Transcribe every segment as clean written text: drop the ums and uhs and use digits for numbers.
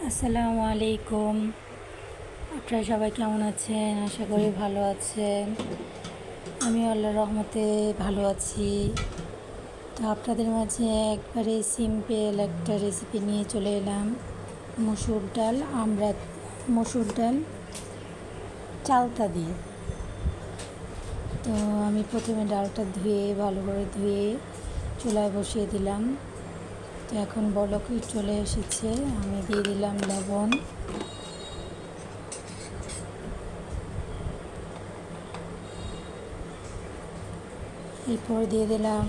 আসসালামু আলাইকুম। আপনারা সবাই কেমন আছেন? আশা করি ভালো আছেন। আমি আল্লাহর রহমতে ভালো আছি। তো আপনাদের মাঝে একবারে সিম্পল একটা রেসিপি নিয়ে চলে এলাম। মসুর ডাল চালতা দিয়ে। তো আমি প্রথমে ডালটা ভালো করে ধুয়ে চুলায় বসিয়ে দিলাম। তো এখন বলক চলে এসেছে, আমি দিয়ে দিলাম লবণ। এরপর দিয়ে দিলাম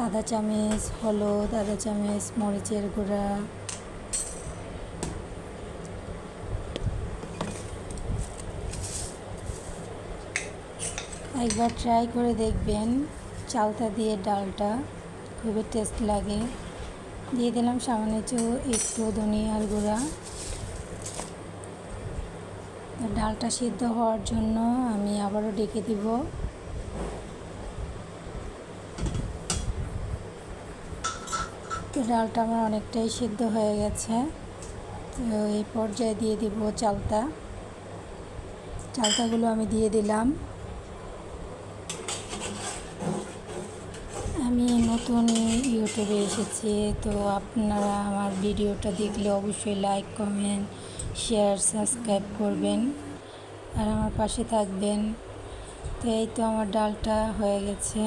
আধা চামচ হলুদ, আধা চামচ মরিচের গুঁড়া, একবার ট্রাই করে দেখবেন, চালতা দিয়ে ডালটা খুবই টেস্ট লাগে। দিয়ে দিলাম সামান্য একটু ধনিয়ার গুঁড়া। ডালটা সিদ্ধ হওয়ার জন্য আমি আবারও ডেকে দিব। তো ডালটা আমার অনেকটাই সিদ্ধ হয়ে গেছে। তো এই পর্যায়ে দিয়ে দিব চালতাগুলো আমি দিয়ে দিলাম। আমি নতুন ইউটিউবে এসেছি, তো আপনারা আমার ভিডিওটা দেখলে অবশ্যই লাইক, কমেন্ট, শেয়ার, সাবস্ক্রাইব করবেন আর আমার পাশে থাকবেন। তো এই তো আমার ডালটা হয়ে গেছে।